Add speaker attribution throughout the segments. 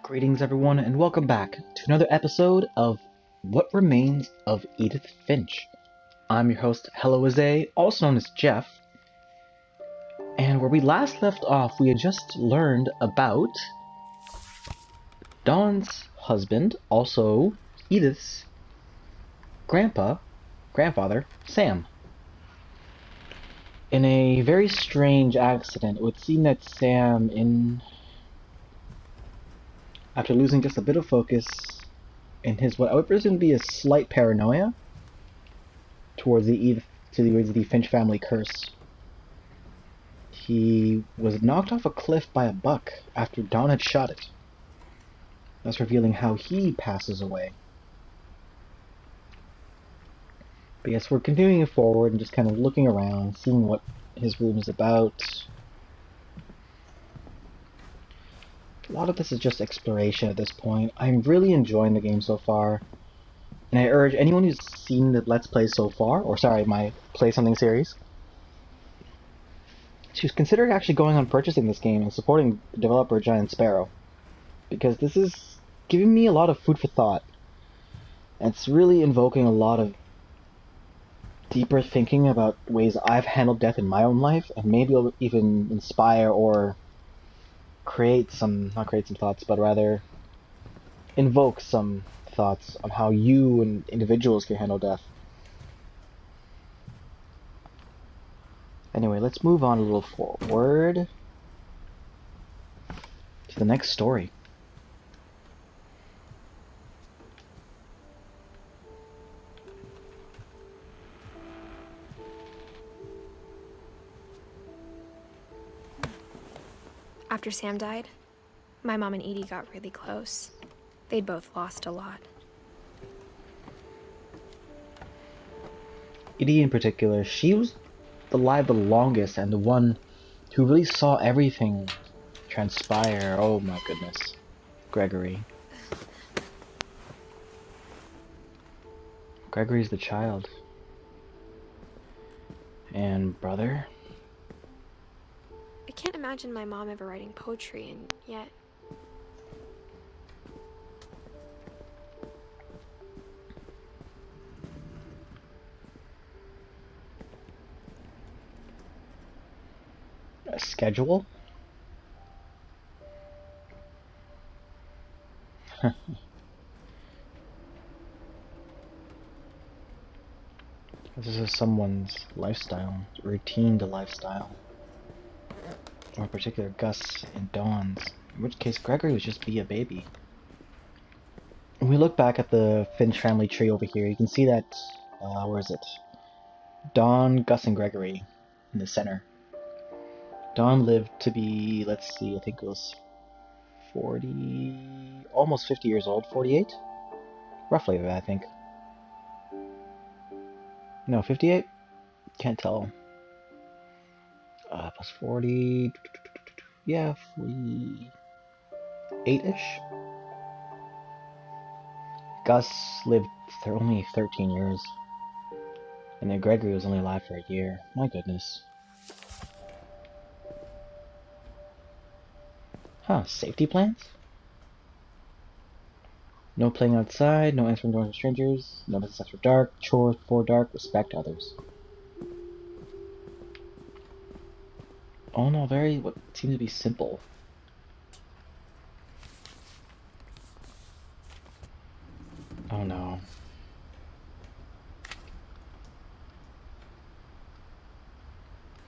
Speaker 1: Greetings, everyone, and welcome back to another episode of What Remains of Edith Finch. I'm your host, helloazae, also known as Jeff, and where we last left off, we had just learned about Dawn's husband, also Edith's grandfather, Sam. In a very strange accident, it would seem that Sam, after losing just a bit of focus in his what I would presume to be a slight paranoia towards the Finch family curse, he was knocked off a cliff by a buck after Dawn had shot it, thus revealing how he passes away. But yes, we're continuing forward and just kind of looking around, seeing what his room is about. A lot of this is just exploration at this point. I'm really enjoying the game so far, and I urge anyone who's seen the Let's Play so far, or sorry, my PlaySomething series, to consider actually going on purchasing this game and supporting the developer Giant Sparrow, because this is giving me a lot of food for thought, and it's really invoking a lot of deeper thinking about ways I've handled death in my own life, and maybe it'll even inspire or not create some thoughts, but rather invoke some thoughts on how you and individuals can handle death. Anyway, let's move on a little forward to the next story.
Speaker 2: After Sam died, my mom and Edie got really close. They'd both lost a lot.
Speaker 1: Edie in particular, she was alive the longest and the one who really saw everything transpire. Oh my goodness. Gregory's the child. And brother?
Speaker 2: I can't imagine my mom ever writing poetry, and yet...
Speaker 1: A schedule? This is someone's lifestyle, routine to lifestyle. Or in particular, Gus and Dawn's. In which case, Gregory would just be a baby. When we look back at the Finch family tree over here, you can see that, where is it? Dawn, Gus, and Gregory in the center. Dawn lived to be, let's see, I think it was 40, almost 50 years old, 48? Roughly that, I think. No, 58? Can't tell. Plus 40, yeah, 48-ish? Gus lived only 13 years. And then Gregory was only alive for a year. My goodness. Huh, safety plans? No playing outside, no answering doors to strangers, no business after dark, chores before dark, respect others. Oh no, what seems to be simple. Oh no.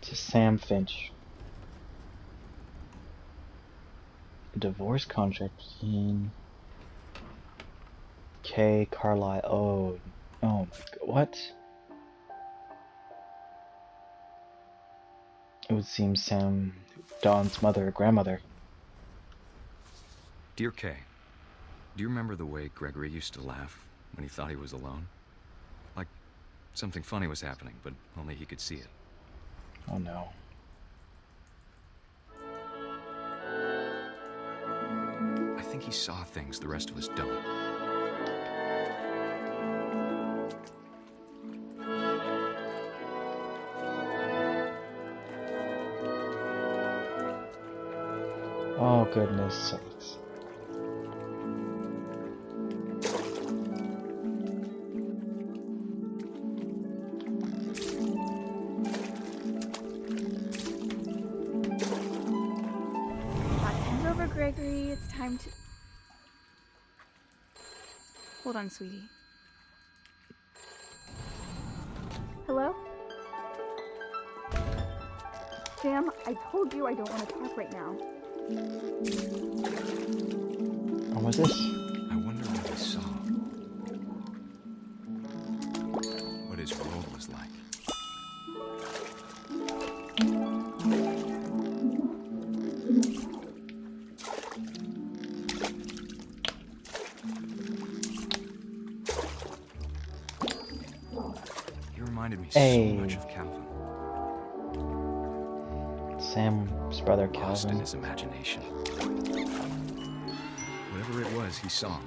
Speaker 1: To Sam Finch. A divorce contract between Kay Carlisle. Oh my god, what? It would seem Sam, Dawn's mother or grandmother.
Speaker 3: Dear Kay, do you remember the way Gregory used to laugh when he thought he was alone? Like something funny was happening, but only he could see it.
Speaker 1: Oh no.
Speaker 3: I think he saw things the rest of us don't.
Speaker 1: Oh, goodness sakes.
Speaker 4: Gregory, it's time to... Hold on, sweetie. Hello? Sam, I told you I don't want to talk right now.
Speaker 1: What was this?
Speaker 3: I wonder what he saw. What his world was like. He reminded me
Speaker 1: Hey.
Speaker 3: so much of Calvin.
Speaker 1: Sam's brother
Speaker 3: Lost in
Speaker 1: Calvin.
Speaker 3: his imagination. Whatever it was, he saw.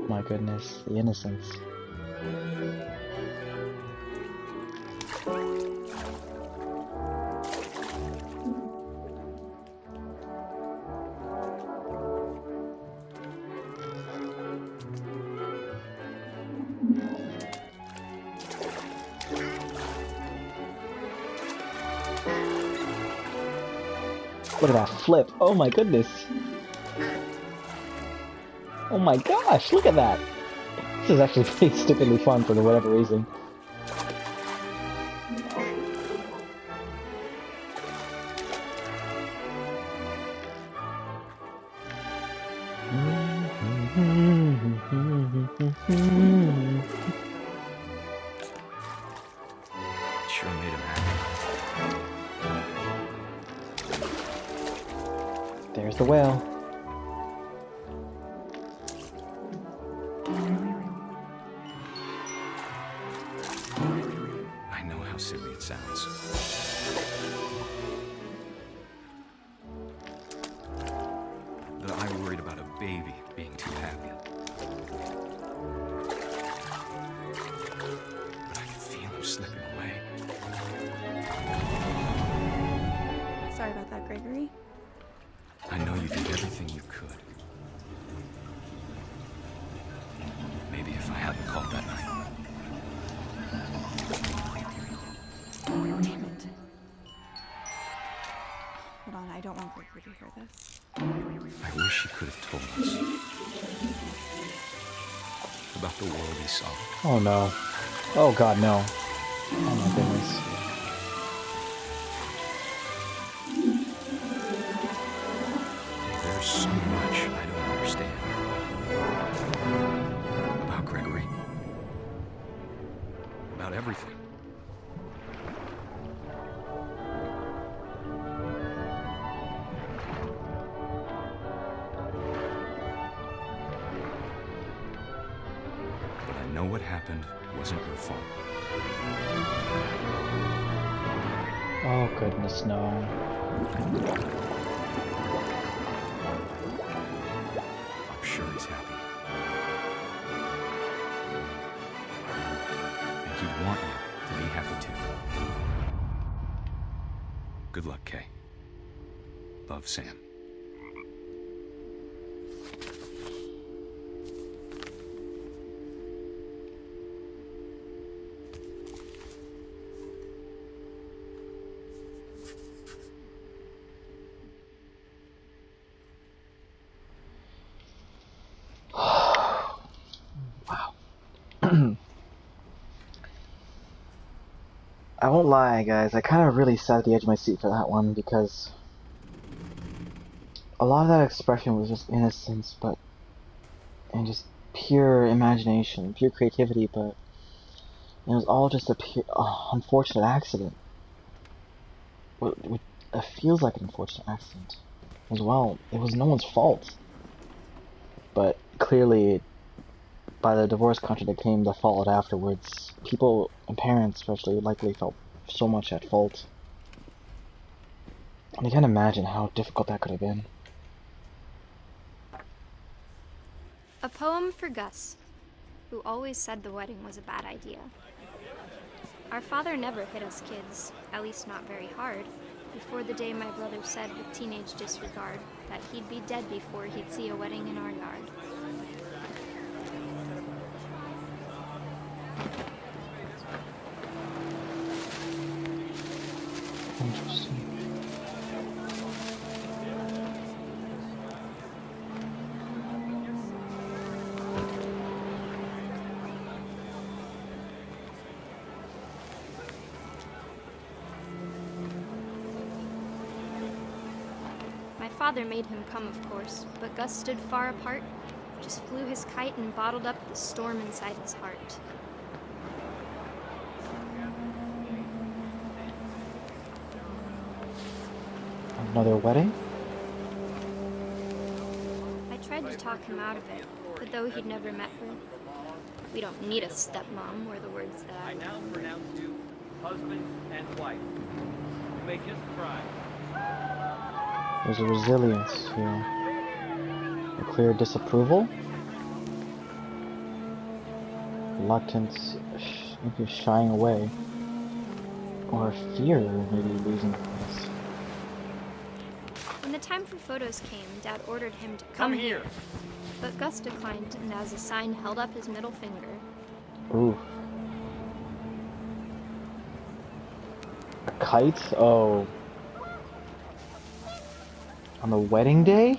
Speaker 1: My goodness, the innocence. Look at that flip. Oh my goodness. Oh my gosh, look at that. This is actually pretty stupidly fun for whatever reason.
Speaker 3: It sure made him happy.
Speaker 1: There's the whale.
Speaker 3: I know how silly it sounds. That I worried about a baby being too happy. But I could feel him slipping away.
Speaker 4: Sorry about that, Gregory.
Speaker 3: I know you did everything you could. Maybe if I hadn't called that night.
Speaker 4: Damn it. Hold on, I don't want Gregory to hear this.
Speaker 3: I wish he could have told us about the world he saw.
Speaker 1: Oh no. Oh god, no. Oh my goodness.
Speaker 3: There's so much I don't understand about Gregory. About everything. But I know what happened wasn't your fault.
Speaker 1: Oh goodness, no.
Speaker 3: I'm sure he's happy. And he'd want you to be happy too. Good luck, Kay. Love, Sam.
Speaker 1: I won't lie, guys, I kind of really sat at the edge of my seat for that one because a lot of that expression was just innocence, and just pure imagination, pure creativity, but it was all just a pure, unfortunate accident. It feels like an unfortunate accident as well. It was no one's fault, but clearly, by the divorce contract that came that followed afterwards, people and parents especially likely felt so much at fault. And you can't imagine how difficult that could have been.
Speaker 2: A poem for Gus, who always said the wedding was a bad idea. Our father never hit us kids, at least not very hard, before the day my brother said with teenage disregard that he'd be dead before he'd see a wedding in our yard.
Speaker 1: Interesting.
Speaker 2: father made him come, of course, but Gus stood far apart, just flew his kite and bottled up the storm inside his heart.
Speaker 1: Another wedding?
Speaker 2: I tried to talk him out of it, but though he'd never met her, we don't need a stepmom, were the words that I
Speaker 5: now pronounce you husband and wife. You may kiss the bride.
Speaker 1: There's a resilience here. A clear disapproval? Reluctance, maybe shying away. Or fear of maybe losing this.
Speaker 2: When the time for photos came, Dad ordered him to come here. But Gus declined, and as a sign held up his middle finger.
Speaker 1: Ooh. A kite? Oh. On the wedding day?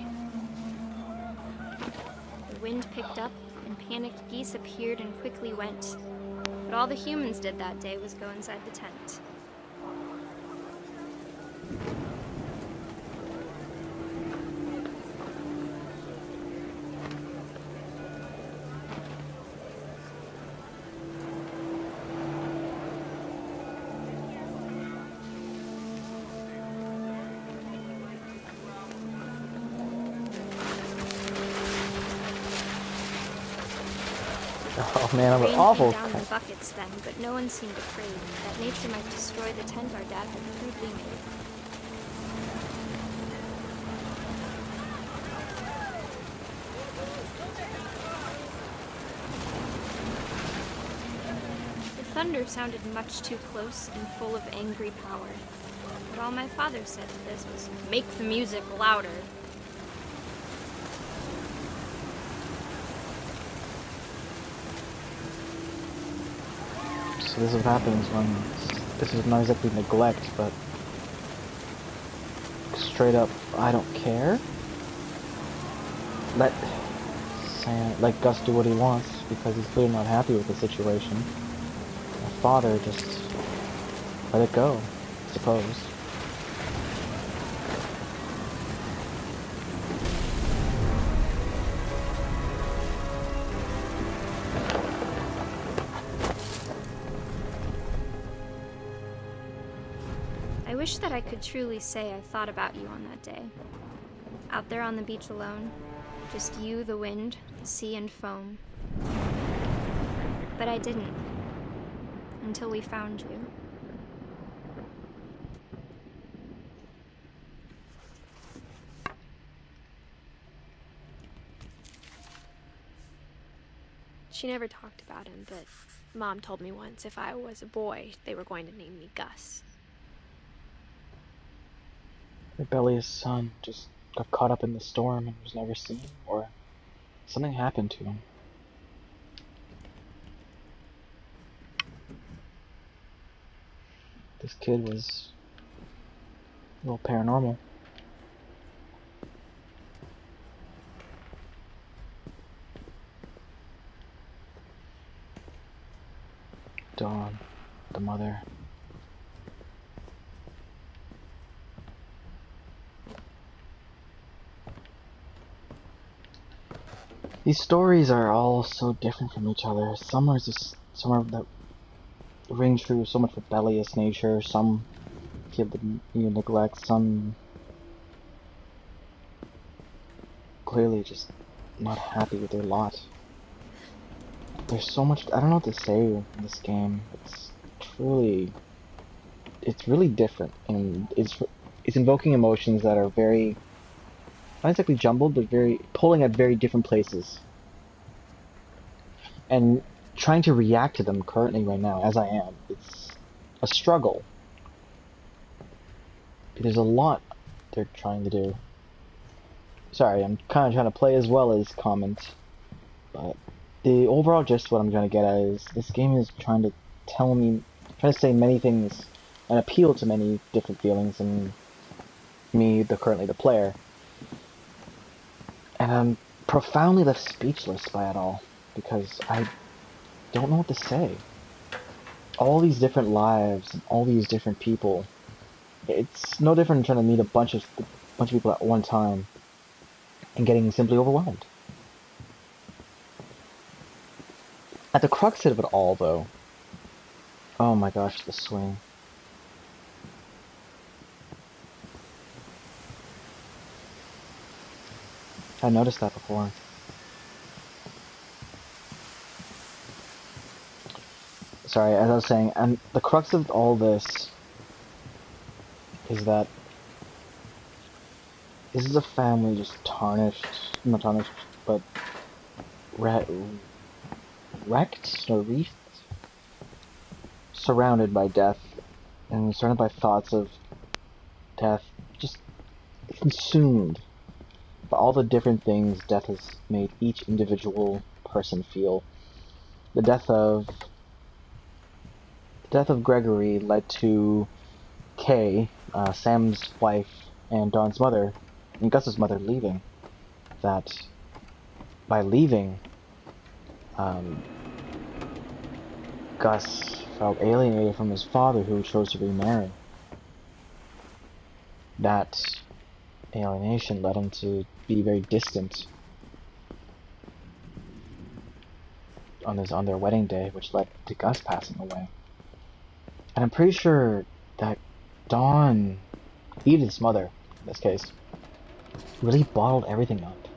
Speaker 2: The wind picked up, and panicked geese appeared and quickly went. But all the humans did that day was go inside the tent.
Speaker 1: Oh man, I'm an
Speaker 2: Rain
Speaker 1: awful
Speaker 2: came down in buckets then, but no one seemed afraid that nature might destroy the tent our dad had crudely made. The thunder sounded much too close and full of angry power. But all my father said to this was, "Make the music louder."
Speaker 1: So this is what happens when this is not exactly neglect, but straight up, I don't care. Let Gus do what he wants because he's clearly not happy with the situation. My father just let it go, I suppose.
Speaker 2: I wish that I could truly say I thought about you on that day. Out there on the beach alone, just you, the wind, the sea, and foam. But I didn't, until we found you.
Speaker 6: She never talked about him, but Mom told me once if I was a boy, they were going to name me Gus.
Speaker 1: Rebellious son just got caught up in the storm and was never seen, or something happened to him. This kid was a little paranormal. Dawn, the mother. These stories are all so different from each other. Some are that ring true, so much rebellious nature. Some feel the neglect. Some clearly just not happy with their lot. There's so much. I don't know what to say in this game. It's really different, and it's invoking emotions that are very, not exactly jumbled, but very pulling at very different places, and trying to react to them currently right now, as I am. It's a struggle. There's a lot they're trying to do. Sorry, I'm kind of trying to play as well as comment, but the overall gist what I'm trying to get at is this game is trying to say many things and appeal to many different feelings in me, currently the player. And I'm profoundly left speechless by it all, because I don't know what to say. All these different lives, and all these different people. It's no different than trying to meet a bunch of bunch of people at one time and getting simply overwhelmed. At the crux of it all, though, oh my gosh, the swing. I noticed that before. Sorry, as I was saying, and the crux of all this is that this is a family just tarnished, not tarnished, but wrecked or reefed, surrounded by death, and surrounded by thoughts of death, just consumed by all the different things death has made each individual person feel. The death of Gregory led to Kay, Sam's wife, and Dawn's mother, and Gus's mother leaving. That by leaving, Gus felt alienated from his father, who chose to remarry. That alienation led him to be very distant on their wedding day, which led to Gus passing away. And I'm pretty sure that Dawn, Edith's mother, in this case, really bottled everything up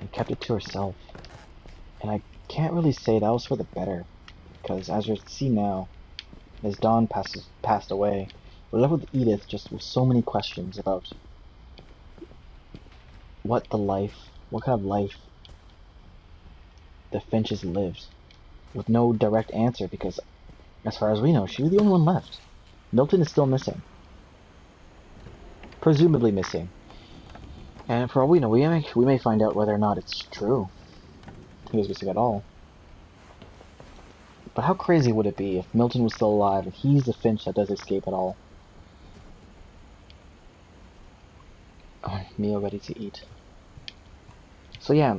Speaker 1: and kept it to herself. And I can't really say that was for the better, because as you see now, as Dawn passed away, we're left with Edith just with so many questions about what kind of life the Finches lived, with no direct answer, because as far as we know, she was the only one left. Milton is still missing. Presumably missing. And for all we know, we may find out whether or not it's true. He was missing at all. But how crazy would it be if Milton was still alive and he's the Finch that does escape at all? Oh, meal ready to eat. So yeah,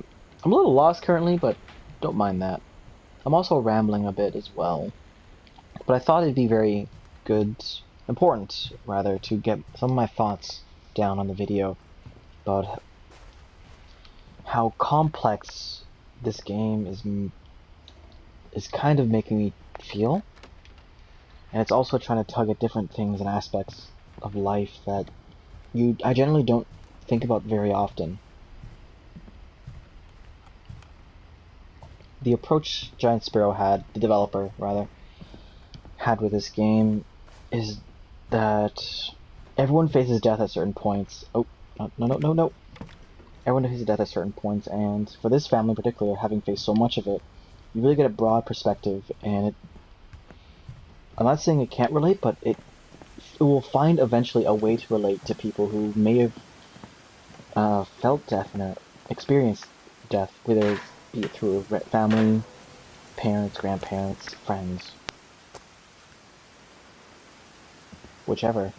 Speaker 1: I'm a little lost currently, but don't mind that. I'm also rambling a bit as well. But I thought it'd be very important rather, to get some of my thoughts down on the video about how complex this game is kind of making me feel. And it's also trying to tug at different things and aspects of life that I generally don't think about very often. The approach Giant Sparrow had, the developer rather, had with this game is that everyone faces death at certain points. Oh, no. Everyone faces death at certain points, and for this family in particular, having faced so much of it, you really get a broad perspective, and I'm not saying it can't relate, but it will find eventually a way to relate to people who may have felt death and experienced death, whether it be through family, parents, grandparents, friends, whichever.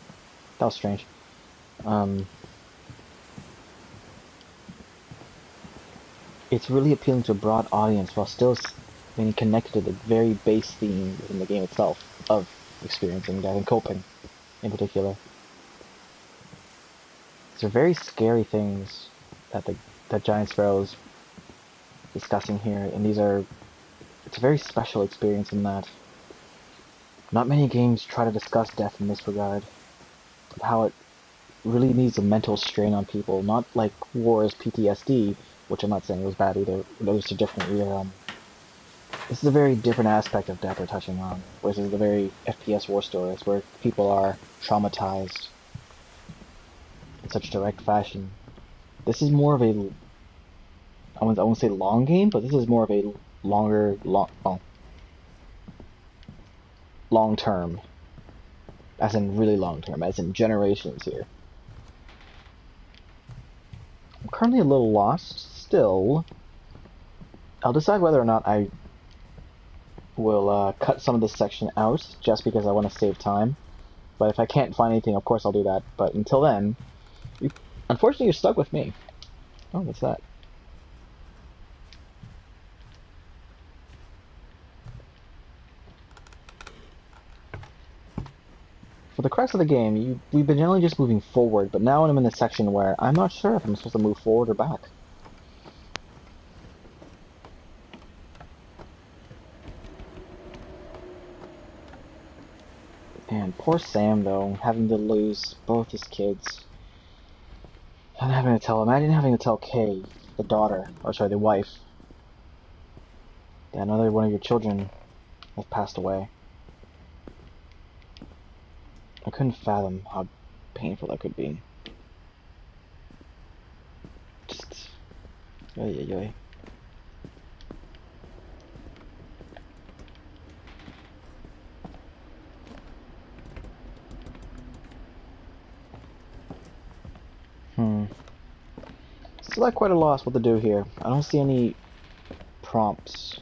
Speaker 1: That was strange. It's really appealing to a broad audience while still being connected to the very base theme within the game itself of experiencing death and coping, in particular. These are very scary things that Giant Sparrow's discussing here, and it's a very special experience in that not many games try to discuss death in this regard, how it really needs a mental strain on people, not like War's PTSD, which I'm not saying was bad either. Those are different either. This is a very different aspect of death we're touching on, which is the very FPS war stories where people are traumatized in such direct fashion. This is more of a, I won't say long game, but this is more of a long term, as in really long term, as in generations here. I'm currently a little lost still. I'll decide whether or not I will cut some of this section out, just because I want to save time. But if I can't find anything, of course I'll do that. But until then, unfortunately you're stuck with me. Oh, what's that? For For the crux of the game, we've been generally just moving forward, but now I'm in the section where I'm not sure if I'm supposed to move forward or back. And poor Sam, though, having to lose both his kids. And imagine having to tell Kay, the daughter, or sorry, the wife, that another one of your children has passed away. I couldn't fathom how painful that could be. Just... Oy, oy, oy. Still at quite a loss what to do here. I don't see any prompts.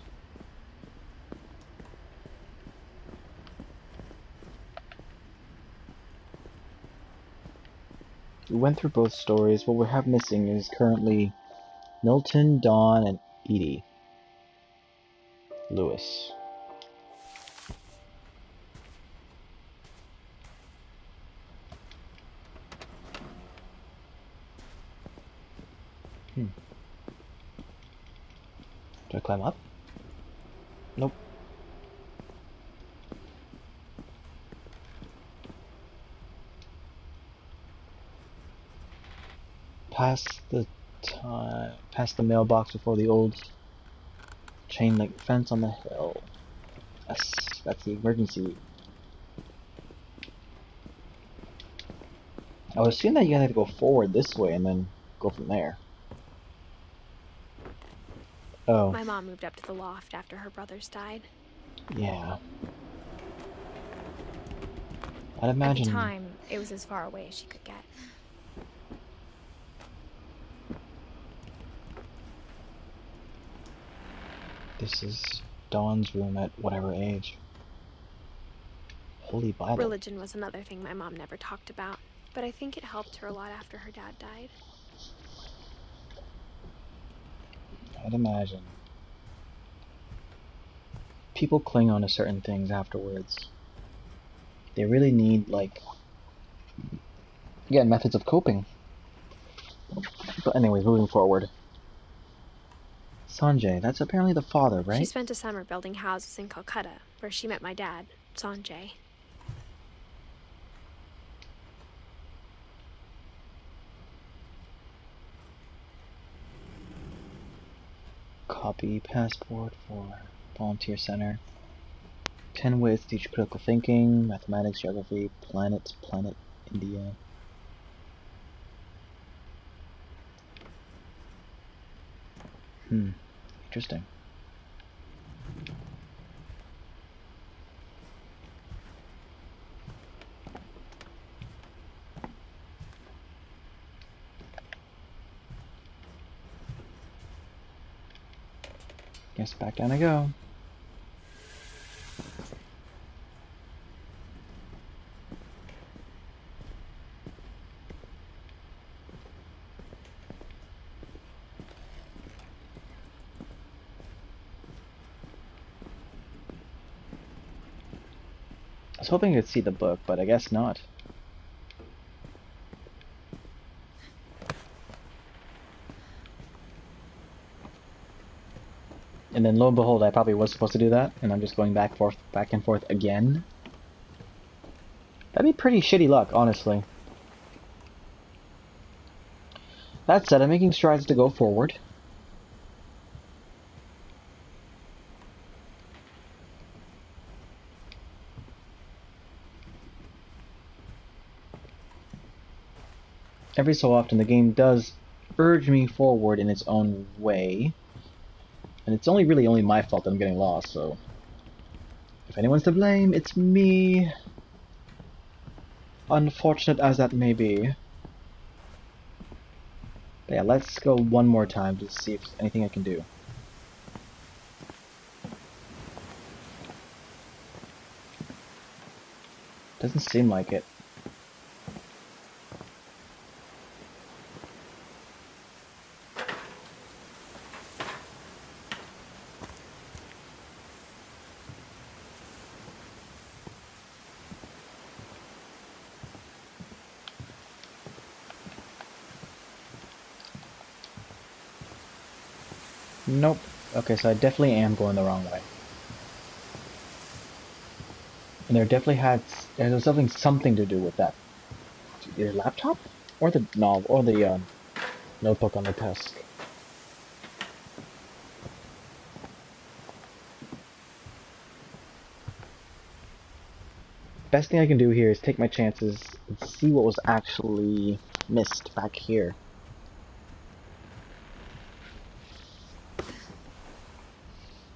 Speaker 1: We went through both stories. What we have missing is currently Milton, Dawn, and Edie. Lewis. Do I climb up? Nope. Past the mailbox before the old chain link fence on the hill. That's the emergency. I was assuming that you had to go forward this way and then go from there. Oh.
Speaker 6: My mom moved up to the loft after her brothers died.
Speaker 1: Yeah. I'd imagine...
Speaker 6: At the time, it was as far away as she could get.
Speaker 1: This is Dawn's room at whatever age. Holy Bible.
Speaker 6: Religion was another thing my mom never talked about, but I think it helped her a lot after her dad died.
Speaker 1: I'd imagine. People cling on to certain things afterwards. They really need, like, again, methods of coping. But anyways, moving forward. Sanjay, that's apparently the father, right?
Speaker 6: She spent a summer building houses in Calcutta, where she met my dad, Sanjay.
Speaker 1: Copy passport for volunteer center. 10 ways to teach critical thinking, mathematics, geography, planet, India. Interesting. Guess back down I go. I was hoping I could see the book, but I guess not. And then lo and behold, I probably was supposed to do that, and I'm just going back and forth again. That'd be pretty shitty luck, honestly. That said, I'm making strides to go forward. Every so often, the game does urge me forward in its own way. And it's really only my fault that I'm getting lost, so... if anyone's to blame, it's me. Unfortunate as that may be. But yeah, let's go one more time to see if there's anything I can do. Doesn't seem like it. Nope. Okay, so I definitely am going the wrong way. And there was something to do with that. Either laptop? Or the novel, or the notebook on the desk. Best thing I can do here is take my chances and see what was actually missed back here.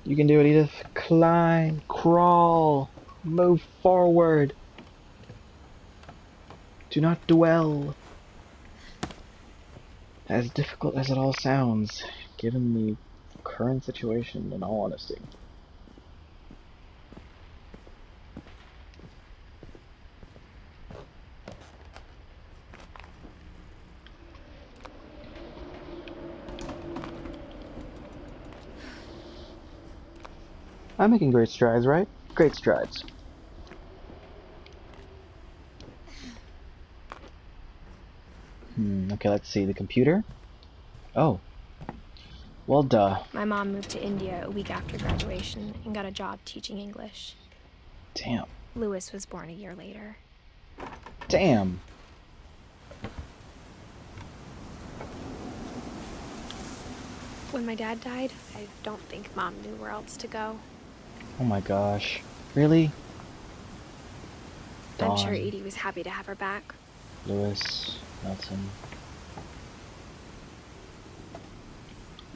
Speaker 1: You can do it, Edith. Climb, crawl, move forward. Do not dwell. As difficult as it all sounds, given the current situation, in all honesty. I'm making great strides, right? Great strides. Okay, let's see. The computer? Oh. Well, duh.
Speaker 6: My mom moved to India a week after graduation and got a job teaching English.
Speaker 1: Damn.
Speaker 6: Lewis was born a year later.
Speaker 1: Damn.
Speaker 6: When my dad died, I don't think Mom knew where else to go.
Speaker 1: Oh my gosh. Really?
Speaker 6: I'm sure
Speaker 1: Dawn,
Speaker 6: Edie was happy to have her back.
Speaker 1: Lewis, Nelson.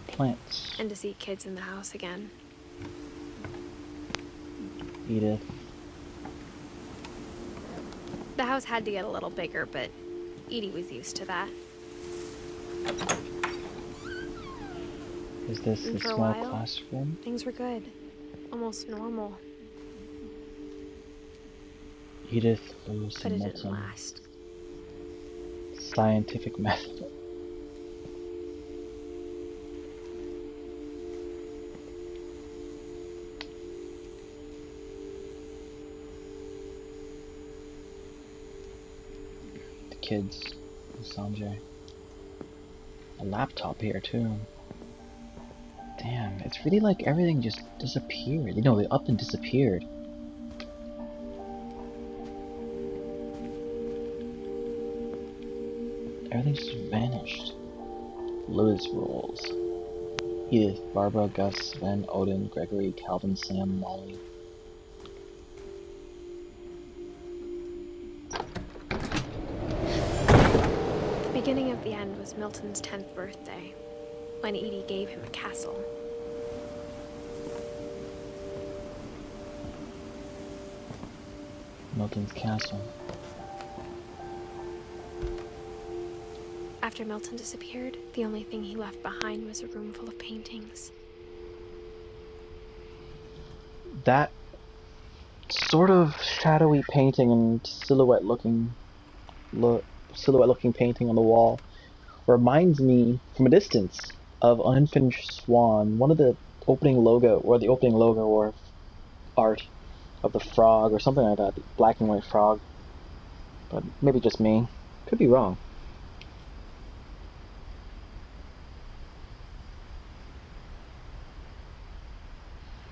Speaker 1: Plants.
Speaker 6: And to see kids in the house again.
Speaker 1: Edith.
Speaker 6: The house had to get a little bigger, but Edie was used to that.
Speaker 1: Is this
Speaker 6: And
Speaker 1: the
Speaker 6: for a
Speaker 1: small
Speaker 6: while,
Speaker 1: classroom?
Speaker 6: Things were good. Almost normal.
Speaker 1: Edith, Lewis,
Speaker 6: But
Speaker 1: and
Speaker 6: it didn't
Speaker 1: Milton.
Speaker 6: last.
Speaker 1: Scientific method. The kids. Sanjay. A laptop here too. Damn, it's really like everything just disappeared. You know, they up and disappeared. Everything just vanished. Lewis rules. Edith, Barbara, Gus, Sven, Odin, Gregory, Calvin, Sam, Molly.
Speaker 6: The beginning of the end was Milton's 10th birthday, when Edie gave him a castle.
Speaker 1: Milton's castle.
Speaker 6: After Milton disappeared, the only thing he left behind was a room full of paintings.
Speaker 1: That sort of shadowy painting and silhouette-looking painting on the wall reminds me, from a distance, of Unfinished Swan, one of the opening logo, or art of the frog, or something like that, the black and white frog. But maybe just me. Could be wrong.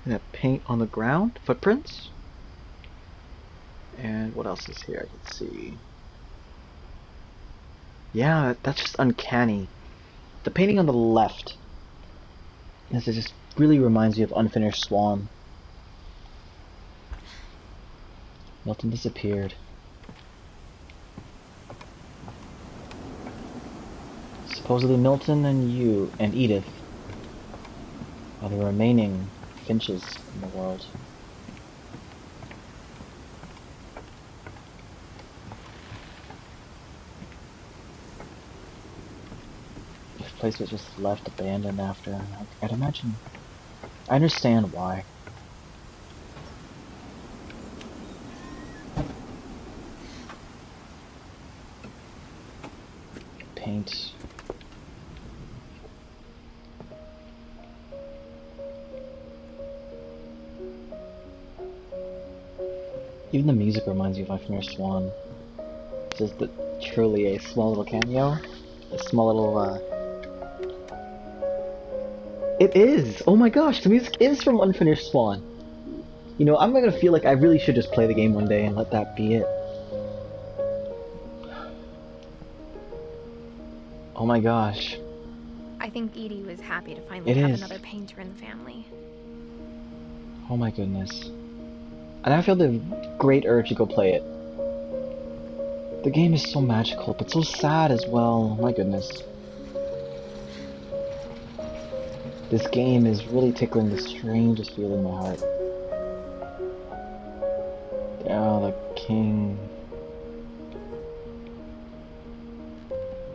Speaker 1: And that paint on the ground, footprints. And what else is here? I can see. Yeah, that's just uncanny. The painting on the left. This just really reminds me of Unfinished Swan. Milton disappeared. Supposedly Milton and Edith are the remaining Finches in the world. This place was just left abandoned after. I'd imagine. I understand why. Paint. Even the music reminds me of Unfinished Swan. Just truly a small little cameo. A small little, It is! Oh my gosh, the music is from Unfinished Swan. You know, I'm gonna feel like I really should just play the game one day and let that be it. Oh my gosh.
Speaker 6: I think Edie was happy to finally
Speaker 1: It
Speaker 6: have
Speaker 1: is.
Speaker 6: another painter in the family.
Speaker 1: Oh my goodness. And I feel the great urge to go play it. The game is so magical, but so sad as well. Oh my goodness. This game is really tickling the strangest feeling in my heart. Oh, the king.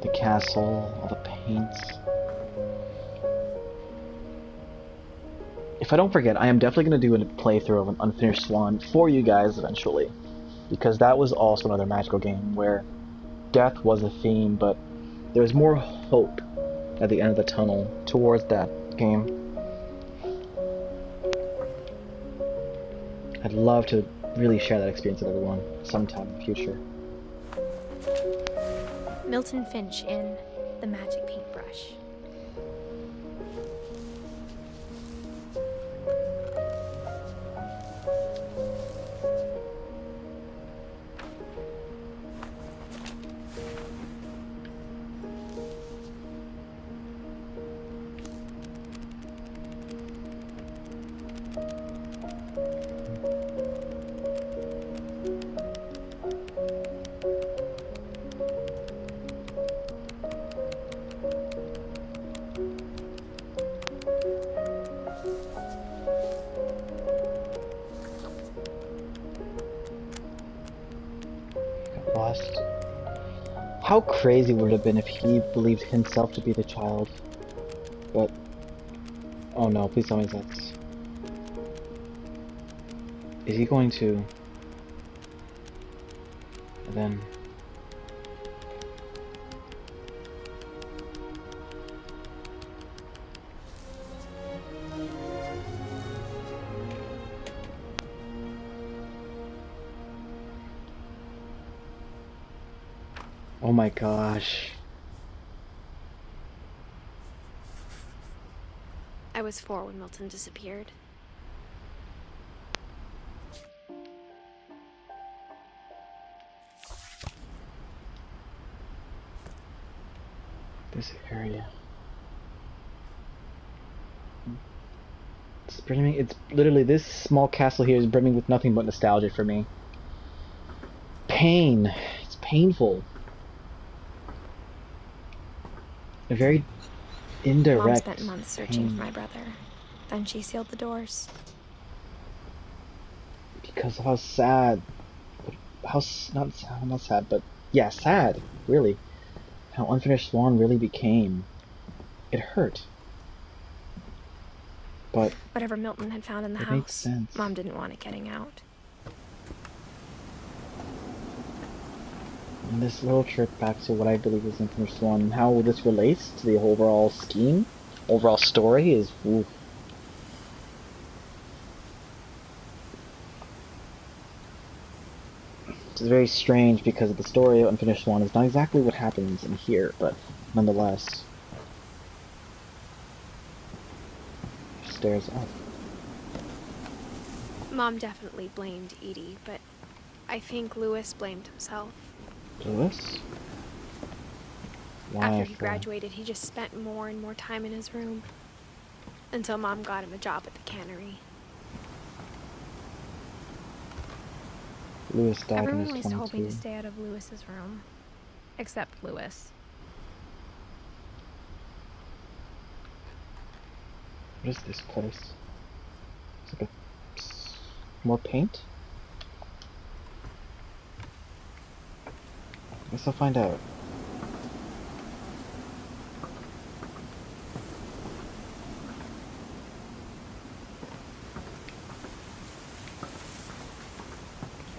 Speaker 1: The castle, all the paints. If I don't forget, I am definitely going to do a playthrough of an Unfinished Swan for you guys eventually. Because that was also another magical game where death was a theme, but there was more hope at the end of the tunnel towards that game. I'd love to really share that experience with everyone sometime in the future.
Speaker 6: Milton Finch in The Magic Paintbrush.
Speaker 1: Lost. How crazy would it have been if he believed himself to be the child? But oh no, please tell me that's... Is he going to... And then... Oh my gosh.
Speaker 6: I was 4 when Milton disappeared.
Speaker 1: This area. It's brimming, it's literally, this small castle here is brimming with nothing but nostalgia for me. Pain. It's painful. A very indirect
Speaker 6: Mom spent months searching
Speaker 1: pain.
Speaker 6: for my brother. Then she sealed the doors.
Speaker 1: Because of how sad, not sad, but yeah, sad, really. How Unfinished Swan really became. It hurt. But
Speaker 6: Whatever Milton had found in the
Speaker 1: it makes
Speaker 6: house,
Speaker 1: sense.
Speaker 6: Mom didn't want it getting out.
Speaker 1: And this little trip back to what I believe is Unfinished Swan, and how this relates to the overall scheme, overall story is, oof. It's very strange because the story of Unfinished Swan is not exactly what happens in here, but nonetheless. Stairs up.
Speaker 6: Mom definitely blamed Edie, but I think Lewis blamed himself.
Speaker 1: Lewis? Why?
Speaker 6: After he graduated, he just spent more and more time in his room. Until Mom got him a job at the cannery.
Speaker 1: Lewis died
Speaker 6: Everyone
Speaker 1: when he
Speaker 6: always
Speaker 1: was
Speaker 6: told me to
Speaker 1: 22.
Speaker 6: stay out of Lewis's room. Except Lewis.
Speaker 1: What is this place? It's like more paint? Guess I'll find out.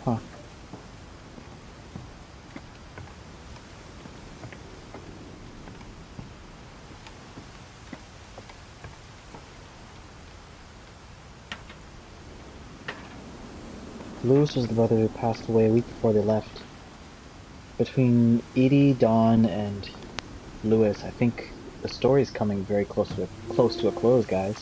Speaker 1: Huh. Lewis was the brother who passed away a week before they left. Between Edie, Dawn, and Lewis, I think The story's coming very close to a close, guys.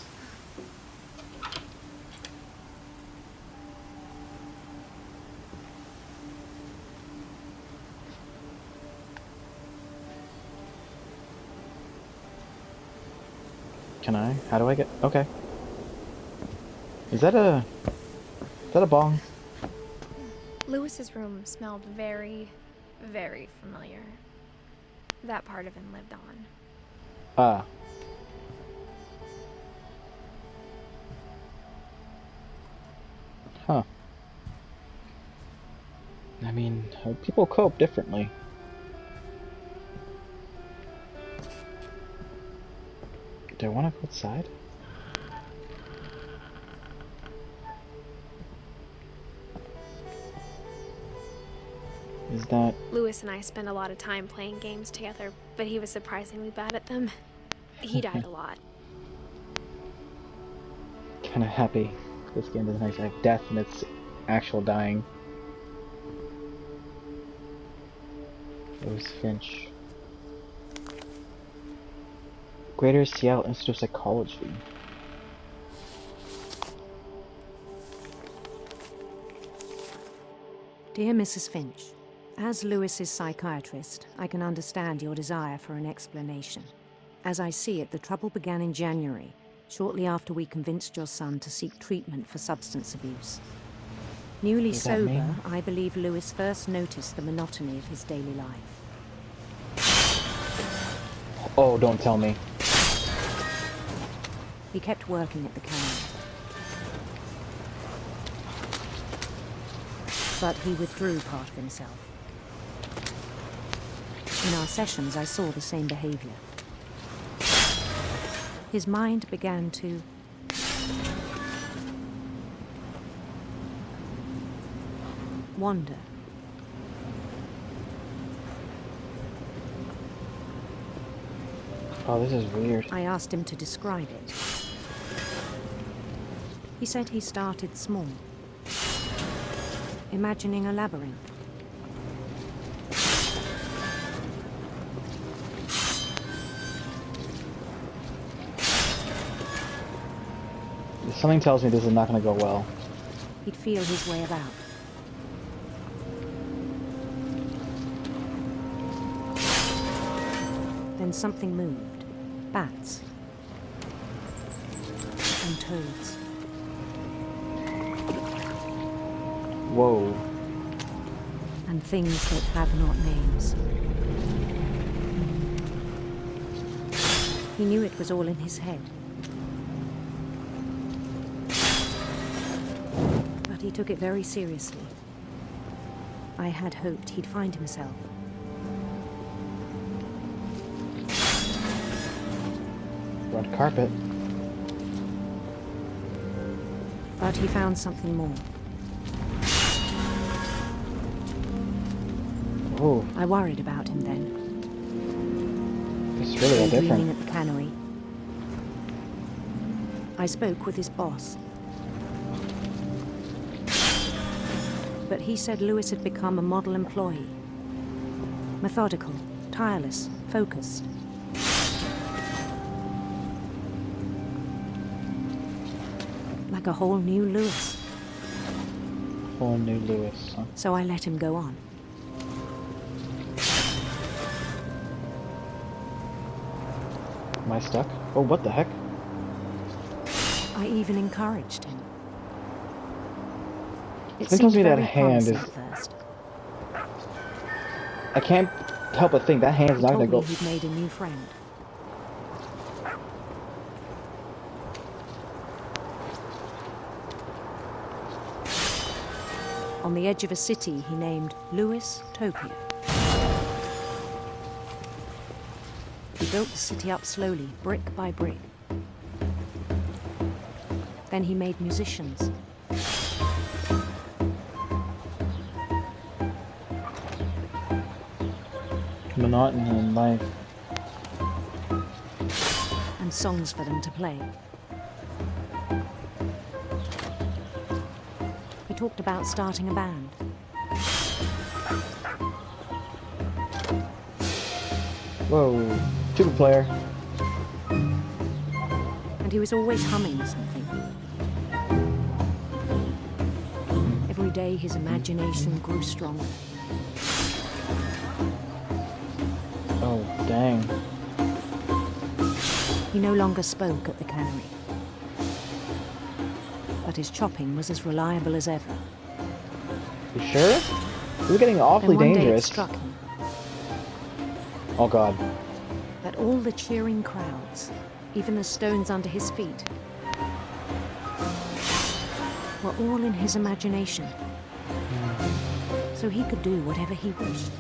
Speaker 1: Can I? How do I get? Okay. Is that a bong?
Speaker 6: Lewis's room smelled very, very familiar. That part of him lived on.
Speaker 1: Ah. Huh. I mean, people cope differently. Do I want to go outside? Is that...
Speaker 6: Lewis and I spent a lot of time playing games together, but he was surprisingly bad at them. He died a lot.
Speaker 1: Kinda happy. This game doesn't actually have death and it's actual dying. Edith Finch. Greater Seattle Institute of Psychology.
Speaker 7: Dear Mrs. Finch, as Lewis's psychiatrist, I can understand your desire for an explanation. As I see it, the trouble began in January, shortly after we convinced your son to seek treatment for substance abuse. Newly
Speaker 1: What does that
Speaker 7: sober,
Speaker 1: mean?
Speaker 7: I believe Lewis first noticed the monotony of his daily life.
Speaker 1: Oh, don't tell me.
Speaker 7: He kept working at the cannery. But he withdrew part of himself. In our sessions, I saw the same behavior. His mind began to wander.
Speaker 1: Oh, this is weird.
Speaker 7: I asked him to describe it. He said he started small, imagining a labyrinth.
Speaker 1: Something tells me this is not going to go well.
Speaker 7: He'd feel his way about. Then something moved. Bats. And toads.
Speaker 1: Whoa.
Speaker 7: And things that have not names. He knew it was all in his head. But he took it very seriously. I had hoped he'd find himself.
Speaker 1: Red carpet.
Speaker 7: But he found something more.
Speaker 1: Oh,
Speaker 7: I worried about him then.
Speaker 1: it's really all
Speaker 7: Daydreaming
Speaker 1: different.
Speaker 7: at the cannery. I spoke with his boss. But he said Lewis had become a model employee. Methodical, tireless, focused. Like a whole new Lewis.
Speaker 1: Whole new Lewis, huh?
Speaker 7: So I let him go on.
Speaker 1: Am I stuck? Oh, what the heck?
Speaker 7: I even encouraged him. It
Speaker 1: Something tells
Speaker 7: seemed
Speaker 1: me that
Speaker 7: very
Speaker 1: hand
Speaker 7: promising
Speaker 1: is...
Speaker 7: at first.
Speaker 1: I can't help but think that hand's
Speaker 7: He
Speaker 1: not going
Speaker 7: told
Speaker 1: to
Speaker 7: me
Speaker 1: go...
Speaker 7: he'd made a new friend. On the edge of a city he named Lewis Topia. He built the city up slowly, brick by brick. Then he made musicians.
Speaker 1: Monotony in life.
Speaker 7: And songs for them to play. He talked about starting a band.
Speaker 1: Whoa. Tuba player.
Speaker 7: and he was always humming something. Every day his imagination grew stronger.
Speaker 1: Oh, dang.
Speaker 7: He no longer spoke at the cannery, but his chopping was as reliable as ever.
Speaker 1: You sure? This is getting awfully
Speaker 7: Then one day it
Speaker 1: dangerous.
Speaker 7: struck him
Speaker 1: Oh god.
Speaker 7: that all the cheering crowds, even the stones under his feet, were all in his imagination. So he could do whatever he wished.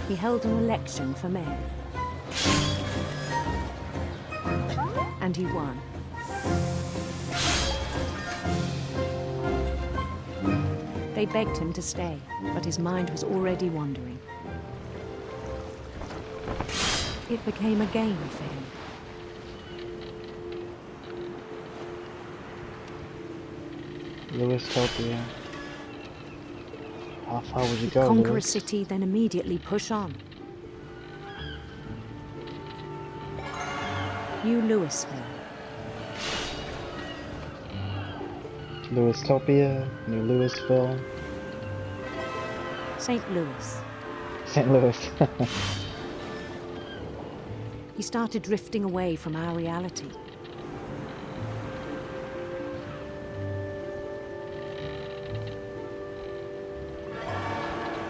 Speaker 7: He held an election for mayor. And he won. They begged him to stay, but his mind was already wandering. It became a game for him.
Speaker 1: Lewistopia. How far would you
Speaker 7: He'd
Speaker 1: go,
Speaker 7: conquer a
Speaker 1: Lewis?
Speaker 7: city, then immediately push on. New Louisville.
Speaker 1: Lewistopia, New Louisville,
Speaker 7: St. Louis.
Speaker 1: St. Louis.
Speaker 7: He started drifting away from our reality.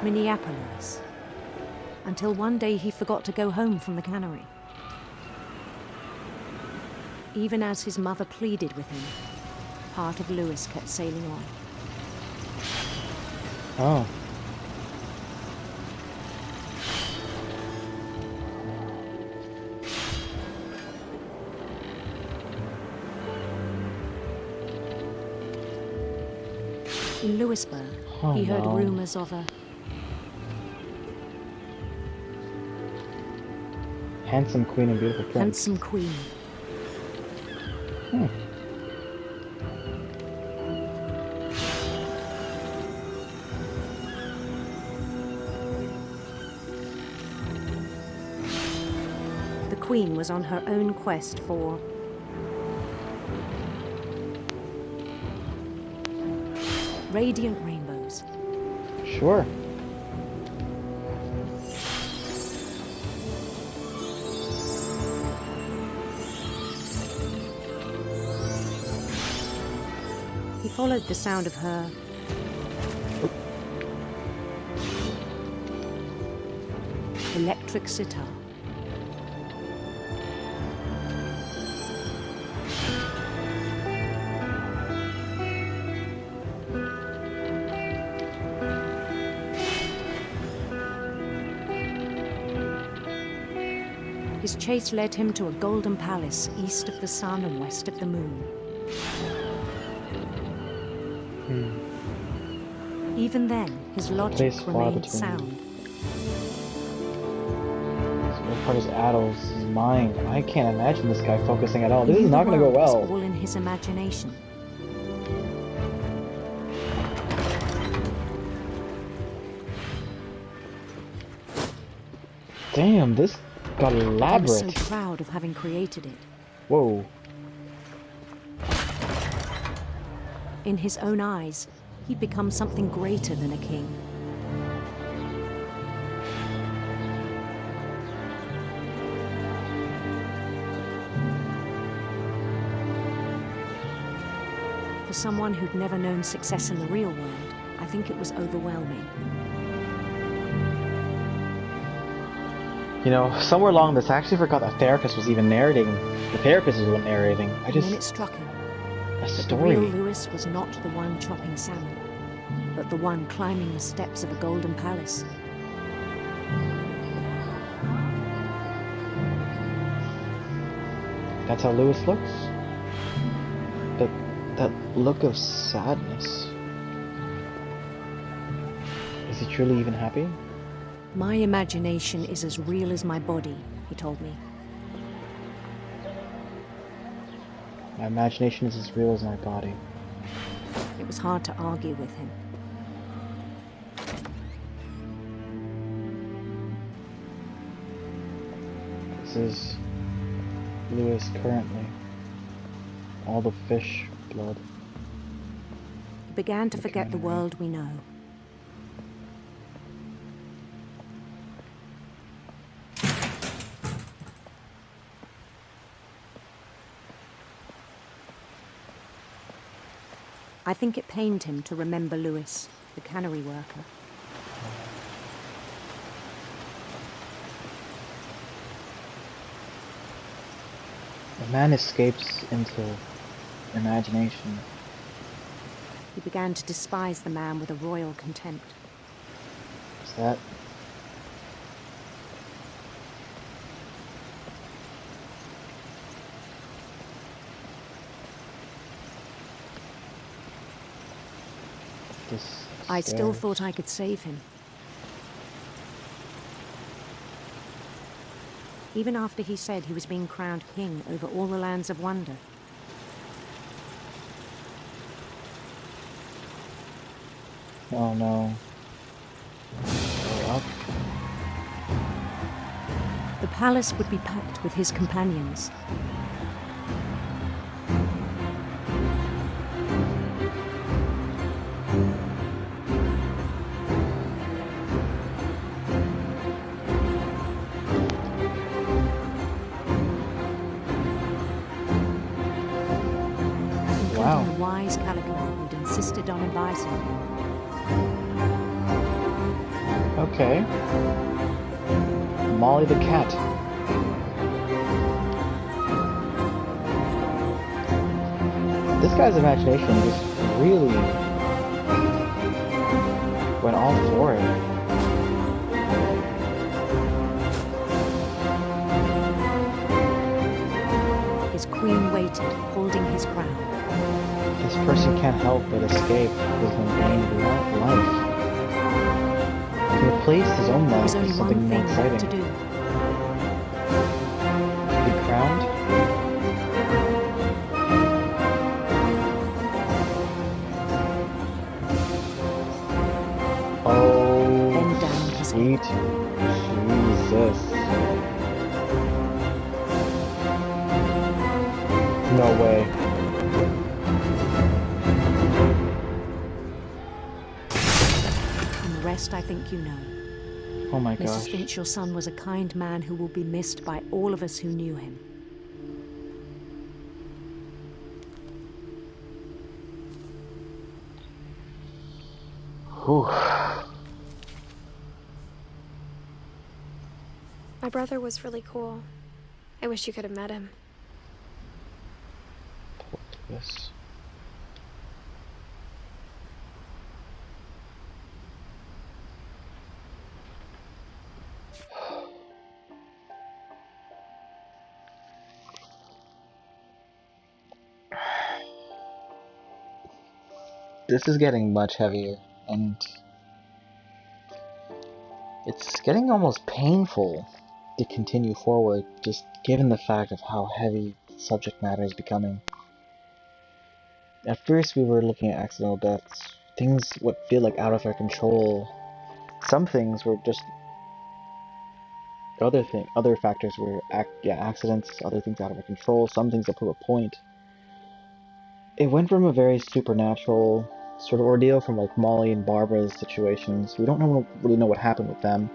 Speaker 7: Minneapolis. Until one day he forgot to go home from the cannery. Even as his mother pleaded with him, part of Louis kept sailing on.
Speaker 1: Oh.
Speaker 7: In Louisburg,
Speaker 1: Oh,
Speaker 7: he heard
Speaker 1: no.
Speaker 7: rumors of a
Speaker 1: Handsome queen and beautiful prince.
Speaker 7: handsome queen.
Speaker 1: Hmm.
Speaker 7: The queen was on her own quest for radiant rainbows.
Speaker 1: Sure.
Speaker 7: He followed the sound of her electric sitar. His chase led him to a golden palace east of the sun and west of the moon. Even then, his logic
Speaker 1: Place far
Speaker 7: remained
Speaker 1: between.
Speaker 7: sound.
Speaker 1: So what part is Adol's mind? I can't imagine this guy focusing at all.
Speaker 7: He
Speaker 1: This
Speaker 7: knew
Speaker 1: is
Speaker 7: the
Speaker 1: not going to go
Speaker 7: world was
Speaker 1: well.
Speaker 7: all in his imagination.
Speaker 1: Damn, this got
Speaker 7: He was
Speaker 1: elaborate.
Speaker 7: so proud of having created it.
Speaker 1: Whoa.
Speaker 7: In his own eyes, he'd become something greater than a king. For someone who'd never known success in the real world, I think it was overwhelming.
Speaker 1: You know, somewhere along this, I actually forgot the therapist was even narrating. The therapist was the one narrating.
Speaker 7: And then it struck him
Speaker 1: A
Speaker 7: that the
Speaker 1: story.
Speaker 7: real Lewis was not the one chopping salmon, but the one climbing the steps of a golden palace.
Speaker 1: That's how Lewis looks. But that look of sadness. Is he truly even happy?
Speaker 7: My imagination is as real as my body, he told me.
Speaker 1: My imagination is as real as my body.
Speaker 7: It was hard to argue with him.
Speaker 1: is Lewis currently? All the fish blood.
Speaker 7: He began to forget the
Speaker 1: cannery.
Speaker 7: world we know. I think it pained him to remember Lewis, the cannery worker.
Speaker 1: The man escapes into imagination.
Speaker 7: He began to despise the man with a royal contempt.
Speaker 1: Is that? This
Speaker 7: I still
Speaker 1: stairs.
Speaker 7: thought I could save him. Even after he said he was being crowned king over all the lands of wonder.
Speaker 1: Oh no. Go up.
Speaker 7: The palace would be packed with his companions.
Speaker 1: Wow.
Speaker 7: Including the wise Calico who'd insisted on advising him.
Speaker 1: Okay. Molly the cat. This guy's imagination just really went all for it.
Speaker 7: His queen waited, holding his crown.
Speaker 1: This person can't help but escape his mundane life. To replace his own
Speaker 7: There
Speaker 1: life
Speaker 7: was only
Speaker 1: with
Speaker 7: one
Speaker 1: something more
Speaker 7: thing left
Speaker 1: exciting.
Speaker 7: to do.
Speaker 1: Be crowned? Oh,
Speaker 7: Bend down his
Speaker 1: sweet Jesus. No way.
Speaker 7: And the rest I think you know.
Speaker 1: Oh my
Speaker 7: Mrs.
Speaker 1: gosh.
Speaker 7: Finch, your son was a kind man who will be missed by all of us who knew him.
Speaker 1: Whew.
Speaker 6: My brother was really cool. I wish you could have met him.
Speaker 1: Yes. This is getting much heavier, and it's getting almost painful to continue forward, just given the fact of how heavy the subject matter is becoming. At first we were looking at accidental deaths, things would feel like out of our control. Some things were just other factors were accidents, other things out of our control, some things that prove a point. It went from a very supernatural sort of ordeal from like Molly and Barbara's situations. We don't really know what happened with them.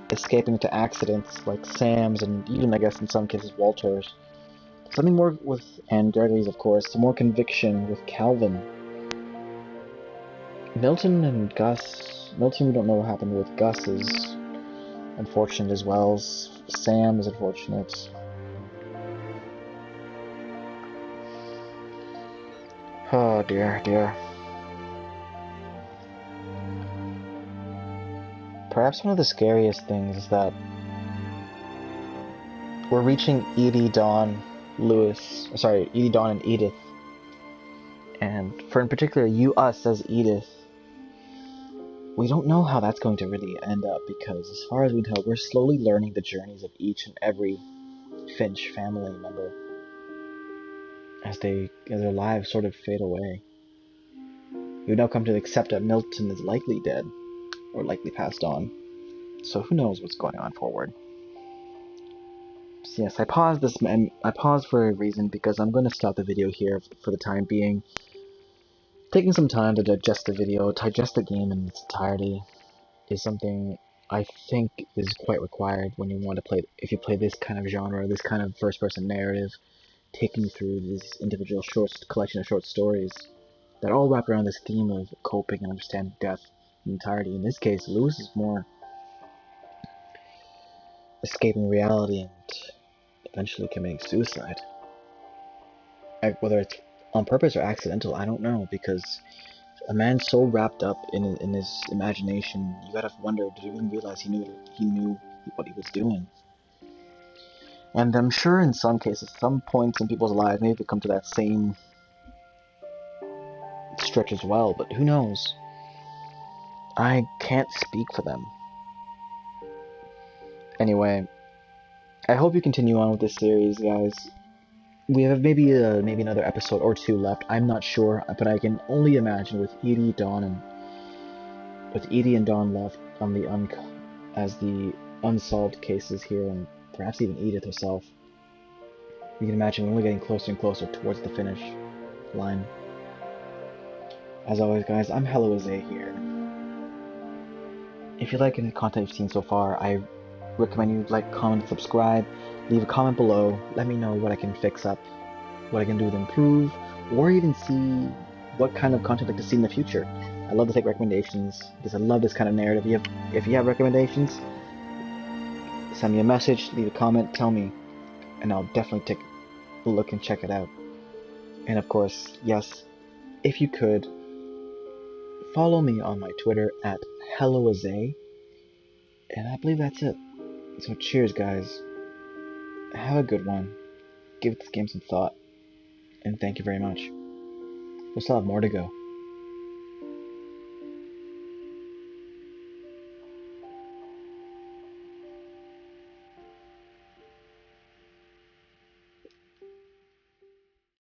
Speaker 1: Escaping to accidents like Sam's and even I guess in some cases Walter's. Something more with, and Gregory's of course, some more conviction with Calvin. Milton and Gus, Milton we don't know what happened with. Gus is unfortunate as well. Sam is unfortunate. Oh dear, dear. Perhaps one of the scariest things is that we're reaching Edie, Dawn, and Edith. And for in particular, us as Edith, we don't know how that's going to really end up because as far as we know, we're slowly learning the journeys of each and every Finch family member as their lives sort of fade away. We've now come to accept that Milton is likely dead, or likely passed on. So who knows what's going on forward. Yes, I paused this, and I paused for a reason because I'm going to stop the video here for the time being. Taking some time to digest the video, digest the game in its entirety, is something I think is quite required when you want to play, if you play this kind of genre, this kind of first-person narrative, taking you through this individual collection of short stories that all wrap around this theme of coping and understanding death in entirety. In this case, Lewis is more escaping reality and eventually committing suicide. Whether it's on purpose or accidental, I don't know, because a man so wrapped up in his imagination, you gotta wonder, did he even realize he knew what he was doing? And I'm sure in some cases, some points in people's lives, maybe they come to that same stretch as well, but who knows? I can't speak for them. Anyway, I hope you continue on with this series, guys. We have maybe another episode or two left. I'm not sure, but I can only imagine with Edie and Dawn left on as the unsolved cases here, and perhaps even Edith herself. You can imagine we're only getting closer and closer towards the finish line. As always, guys, I'm helloazae here. If you like any content you've seen so far, I recommend you like, comment, subscribe, leave a comment below, let me know what I can fix up, what I can do to improve, or even see what kind of content I'd like to see in the future. I love to take recommendations, because I love this kind of narrative. If you have recommendations, send me a message, leave a comment, tell me, and I'll definitely take a look and check it out. And of course, yes, if you could, follow me on my Twitter at helloazae, and I believe that's it. So cheers, guys. Have a good one. Give this game some thought. And thank you very much. We'll still have more to go.